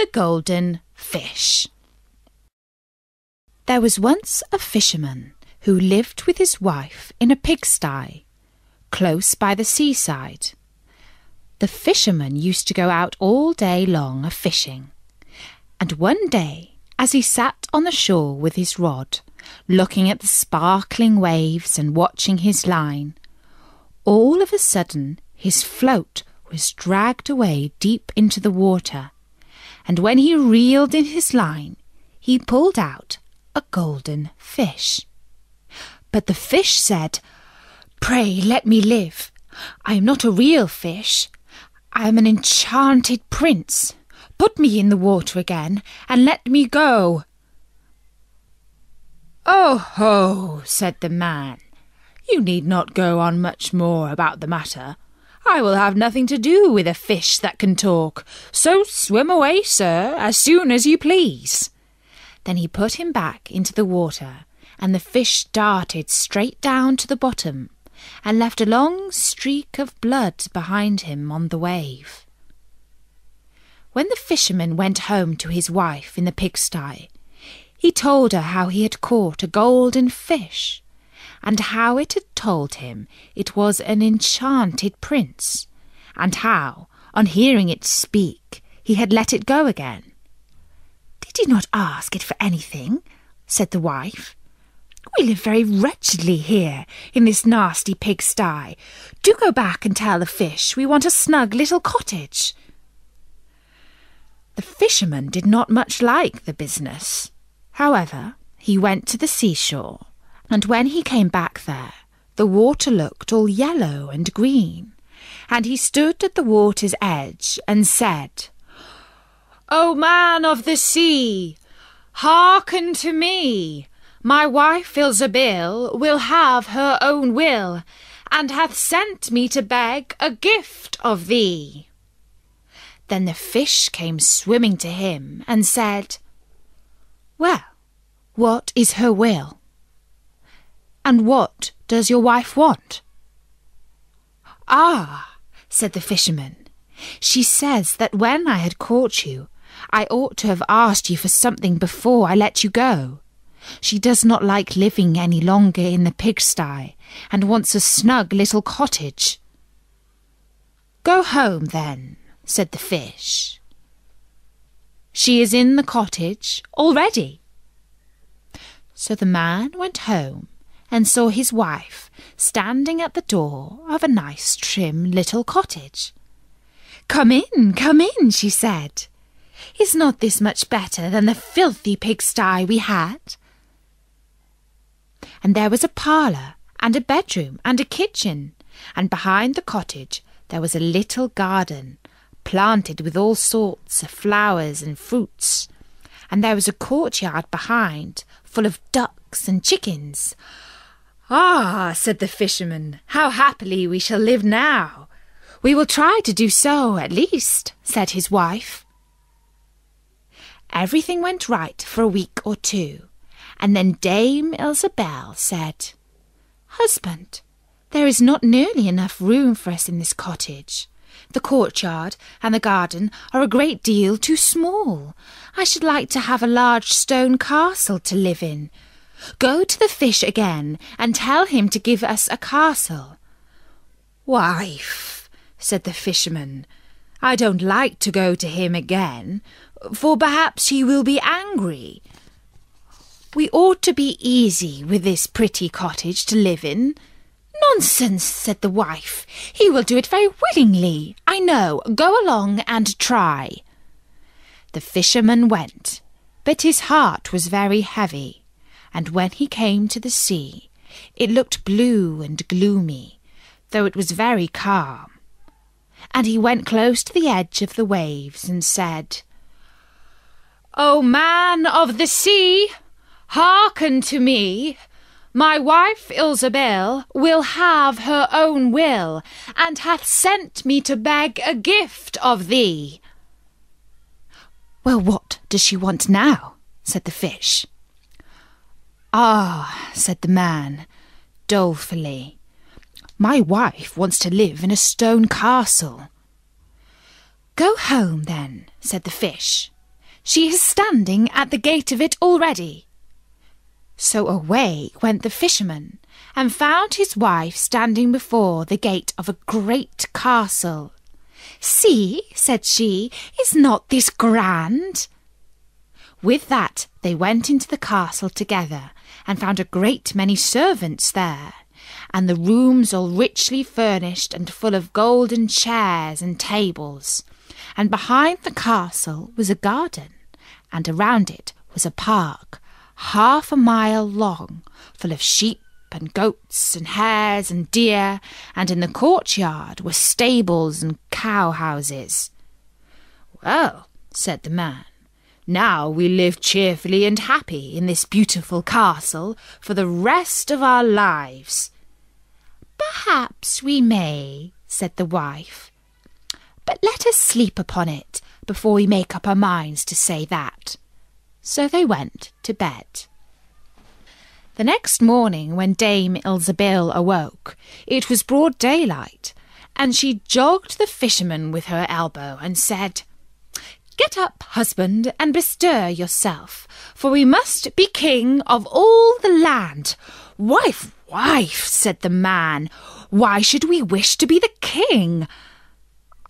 the golden fish. There was once a fisherman who lived with his wife in a pigsty, close by the seaside. The fisherman used to go out all day long a-fishing, and one day, as he sat on the shore with his rod, looking at the sparkling waves and watching his line, all of a sudden his float was dragged away deep into the water, and when he reeled in his line, he pulled out a golden fish. But the fish said, "Pray let me live. I am not a real fish. I am an enchanted prince. Put me in the water again and let me go." "Oh ho," said the man, "you need not go on much more about the matter. I will have nothing to do with a fish that can talk, so swim away, sir, as soon as you please." Then he put him back into the water, and the fish darted straight down to the bottom and left a long streak of blood behind him on the wave. When the fisherman went home to his wife in the pigsty, he told her how he had caught a golden fish, and how it had told him it was an enchanted prince, and how, on hearing it speak, he had let it go again. "Did you not ask it for anything?" said the wife. "We live very wretchedly here in this nasty pigsty. Do go back and tell the fish we want a snug little cottage." The fisherman did not much like the business. However, he went to the seashore, and when he came back there, the water looked all yellow and green, and he stood at the water's edge and said, "O man of the sea, hearken to me. My wife Ilzabil will have her own will, and hath sent me to beg a gift of thee." Then the fish came swimming to him and said, "Well, what is her will? And what does your wife want?" "Ah," said the fisherman, "she says that when I had caught you, I ought to have asked you for something before I let you go. She does not like living any longer in the pigsty, and wants a snug little cottage." "Go home, then," said the fish. "She is in the cottage already." So the man went home and saw his wife standing at the door of a nice trim little cottage. Come in," she said. "Is not this much better than the filthy pigsty we had?" And there was a parlour and a bedroom and a kitchen, and behind the cottage there was a little garden, planted with all sorts of flowers and fruits, and there was a courtyard behind, full of ducks and chickens. "Ah," said the fisherman, "how happily we shall live now." "We will try to do so, at least," said his wife. Everything went right for a week or two, and then Dame Ilzabil said, "Husband, there is not nearly enough room for us in this cottage. The courtyard and the garden are a great deal too small. I should like to have a large stone castle to live in. Go to the fish again and tell him to give us a castle." "Wife," said the fisherman, "I don't like to go to him again, for perhaps he will be angry. We ought to be easy with this pretty cottage to live in." "Nonsense," said the wife. "He will do it very willingly. I know. Go along and try." The fisherman went, but his heart was very heavy, and when he came to the sea, it looked blue and gloomy, though it was very calm. And he went close to the edge of the waves and said, "O man of the sea, hearken to me. My wife Ilzabil will have her own will, and hath sent me to beg a gift of thee." "Well, what does she want now?" said the fish. "Ah," said the man, dolefully, "my wife wants to live in a stone castle." "Go home, then," said the fish, She is standing at the gate of it already." So away went the fisherman, and found his wife standing before the gate of a great castle. "See," said she, "is not this grand?" With that they went into the castle together, and found a great many servants there, and the rooms all richly furnished and full of golden chairs and tables. And behind the castle was a garden, and around it was a park, 1/2 mile long, full of sheep and goats and hares and deer, and in the courtyard were stables and cow-houses. "Well," said the man, "now we live cheerfully and happy in this beautiful castle for the rest of our lives." "Perhaps we may," said the wife, "but let us sleep upon it before we make up our minds to say that." So they went to bed. The next morning, when Dame Ilsebil awoke, it was broad daylight, and she jogged the fisherman with her elbow and said, "Get up, husband, and bestir yourself, for we must be king of all the land." "Wife, wife," said the man, "why should we wish to be the king?"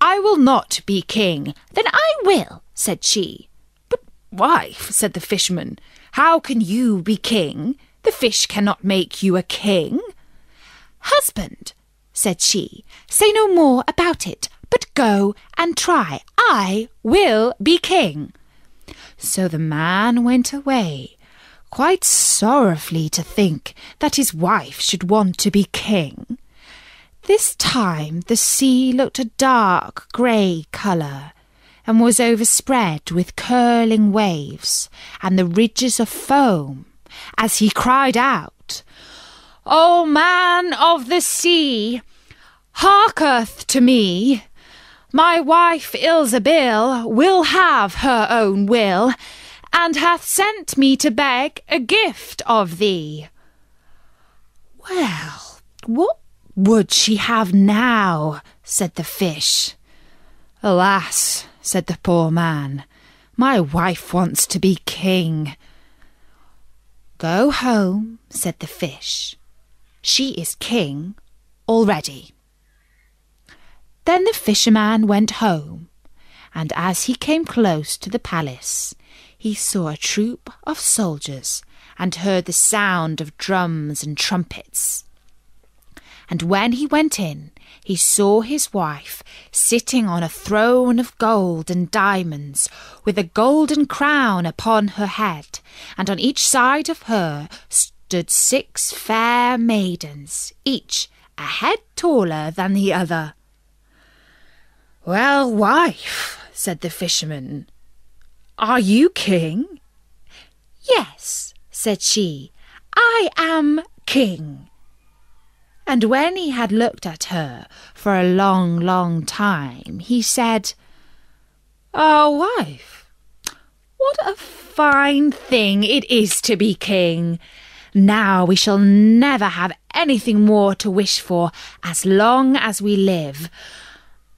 "I will not be king." "Then I will," said she. "But, wife," said the fisherman, "how can you be king? The fish cannot make you a king." "Husband," said she, "say no more about it, but go and try. I will be king." So the man went away, quite sorrowfully to think that his wife should want to be king. This time the sea looked a dark grey colour, and was overspread with curling waves and the ridges of foam, as he cried out, "O man of the sea, hearketh to me. My wife Ilsebil will have her own will, and hath sent me to beg a gift of thee." "Well, what would she have now?" said the fish. "Alas," said the poor man, "my wife wants to be king." "Go home," said the fish. "She is king already." Then the fisherman went home, and as he came close to the palace, he saw a troop of soldiers and heard the sound of drums and trumpets. And when he went in, he saw his wife sitting on a throne of gold and diamonds, with a golden crown upon her head, and on each side of her stood 6 fair maidens, each a head taller than the other. "Well, wife," said the fisherman, "are you king?" "Yes," said she, "I am king." And when he had looked at her for a long, long time, he said, "Oh, wife, what a fine thing it is to be king! Now we shall never have anything more to wish for as long as we live."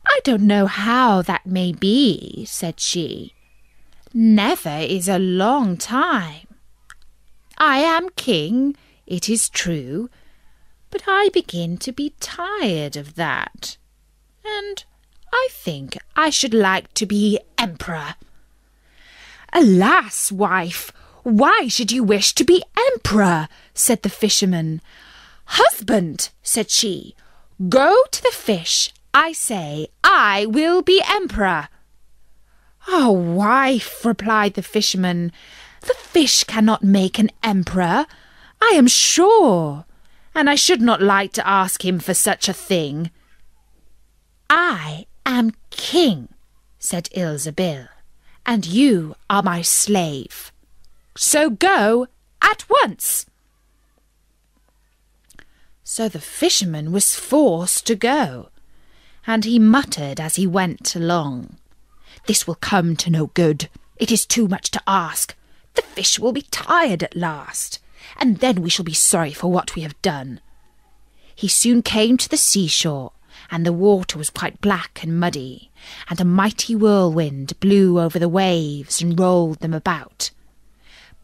"I don't know how that may be," said she. "Never is a long time. I am king, it is true, but I begin to be tired of that, and I think I should like to be emperor." "Alas, wife, why should you wish to be emperor?" said the fisherman. "Husband," said she, "go to the fish. I say I will be emperor." "Oh, wife," replied the fisherman, "the fish cannot make an emperor, I am sure, and I should not like to ask him for such a thing." "I am king," said Ilsebil, "and you are my slave. So go at once." So the fisherman was forced to go, and he muttered as he went along, "This will come to no good. It is too much to ask. The fish will be tired at last, and then we shall be sorry for what we have done." He soon came to the seashore, and the water was quite black and muddy, and a mighty whirlwind blew over the waves and rolled them about.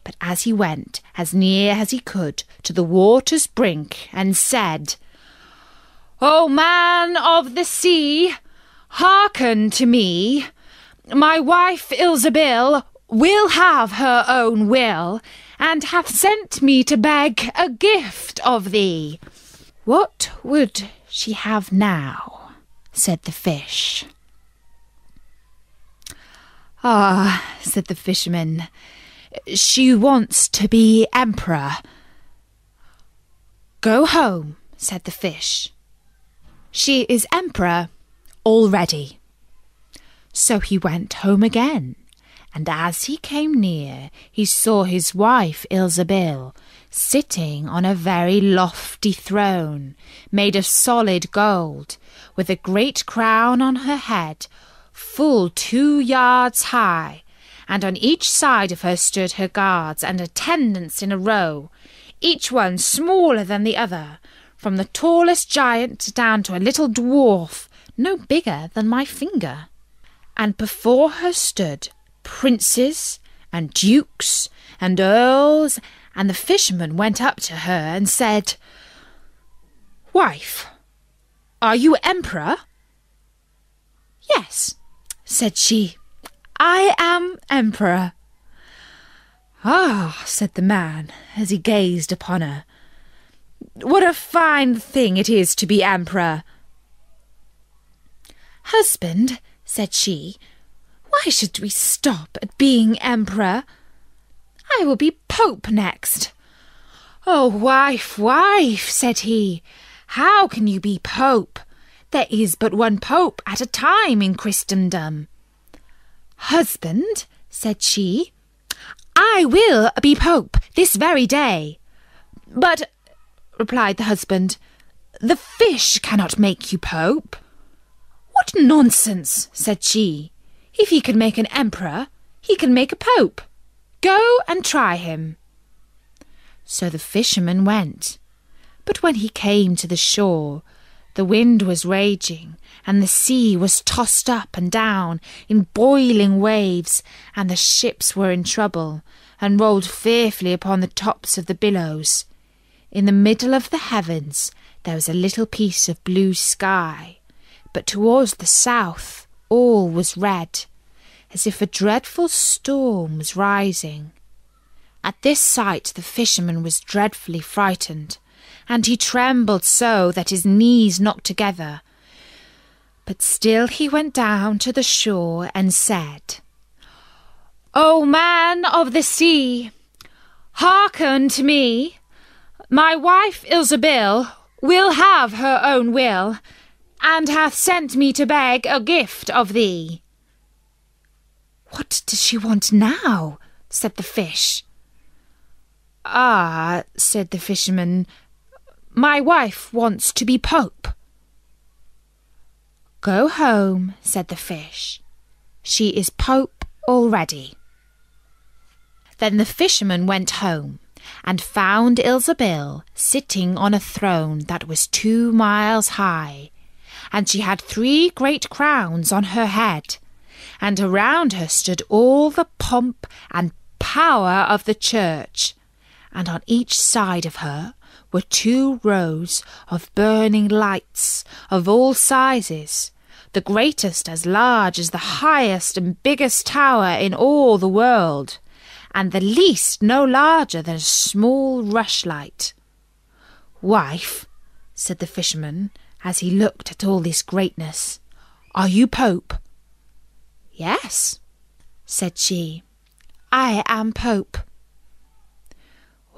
But as he went as near as he could to the water's brink and said, "O man of the sea, hearken to me. My wife Ilsebil will have her own will, and hath sent me to beg a gift of thee." "What would she have now?" said the fish. "Ah," said the fisherman, "she wants to be emperor." "Go home," said the fish. "She is emperor already." So he went home again, and as he came near, he saw his wife Ilsebil sitting on a very lofty throne, made of solid gold, with a great crown on her head, full 2 yards high, and on each side of her stood her guards and attendants in a row, each one smaller than the other, from the tallest giant down to a little dwarf, no bigger than my finger. And before her stood princes and dukes and earls, and the fisherman went up to her and said, "Wife, are you emperor?" "Yes," said she, "I am emperor." "Ah," said the man, as he gazed upon her, "what a fine thing it is to be emperor." "Husband," said she, "why should we stop at being emperor? I will be pope next." "Oh, wife, wife," said he, "how can you be pope? There is but one pope at a time in Christendom." "Husband," said she, "I will be pope this very day." "But," replied the husband, "the fish cannot make you pope." "What nonsense," said she. "If he can make an emperor, he can make a pope. Go and try him." So the fisherman went. But when he came to the shore, the wind was raging, and the sea was tossed up and down in boiling waves, and the ships were in trouble, and rolled fearfully upon the tops of the billows. In the middle of the heavens there was a little piece of blue sky, but towards the south all was red, as if a dreadful storm was rising. At this sight the fisherman was dreadfully frightened, and he trembled so that his knees knocked together. But still he went down to the shore and said, "O man of the sea, hearken to me. My wife Ilsebil will have her own will, and hath sent me to beg a gift of thee." "What does she want now?" said the fish. "Ah," said the fisherman, "my wife wants to be pope." "Go home," said the fish. "She is pope already." Then the fisherman went home, and found Ilsebil sitting on a throne that was 2 miles high, and she had 3 great crowns on her head, and around her stood all the pomp and power of the church, and on each side of her were 2 rows of burning lights of all sizes, the greatest as large as the highest and biggest tower in all the world, and the least no larger than a small rushlight. "Wife," said the fisherman, as he looked at all this greatness, "are you pope?" "Yes," said she, "I am pope."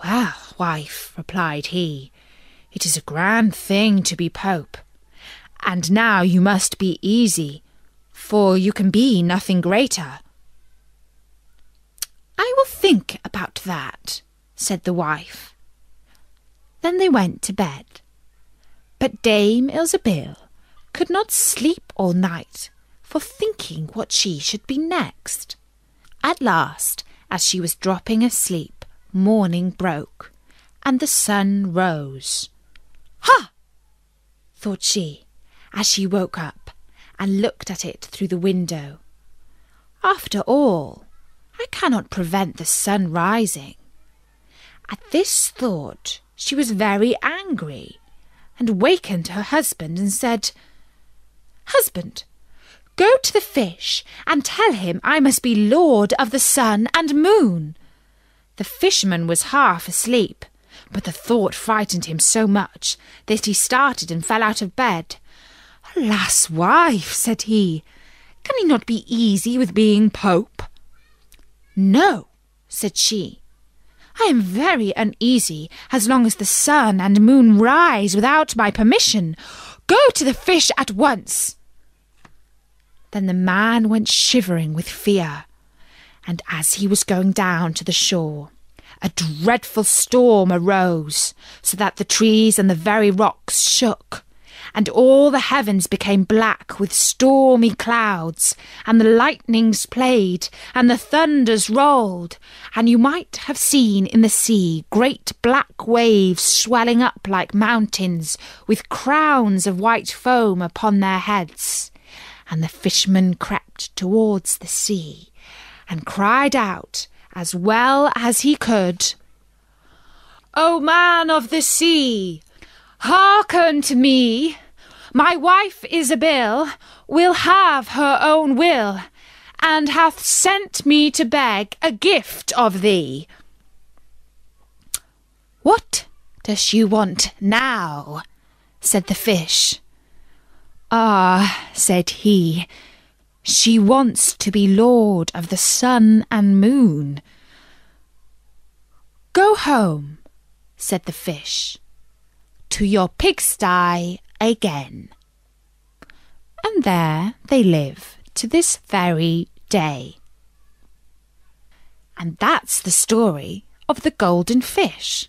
"Well, wife," replied he, "it is a grand thing to be pope, and now you must be easy, for you can be nothing greater." "I will think about that," said the wife. Then they went to bed. But Dame Ilsebil could not sleep all night for thinking what she should be next. At last, as she was dropping asleep, morning broke, and the sun rose. "Ha!" thought she, as she woke up and looked at it through the window. "After all, I cannot prevent the sun rising." At this thought she was very angry, and wakened her husband and said, "Husband, go to the fish and tell him I must be lord of the sun and moon." The fisherman was half asleep, but the thought frightened him so much that he started and fell out of bed. "Alas, wife," said he, "can he not be easy with being Pope?" "No," said she, "I am very uneasy as long as the sun and moon rise without my permission. Go to the fish at once." Then the man went shivering with fear, and as he was going down to the shore, a dreadful storm arose, so that the trees and the very rocks shook, and all the heavens became black with stormy clouds, and the lightnings played, and the thunders rolled, and you might have seen in the sea great black waves swelling up like mountains, with crowns of white foam upon their heads. And the fisherman crept towards the sea, and cried out as well as he could, "O man of the sea, hearken to me. My wife Isabel will have her own will, and hath sent me to beg a gift of thee." "What does she want now?" said the fish. "Ah," said he, "she wants to be lord of the sun and moon." "Go home," said the fish, "to your pigsty again." And there they live to this very day. And that's the story of the golden fish.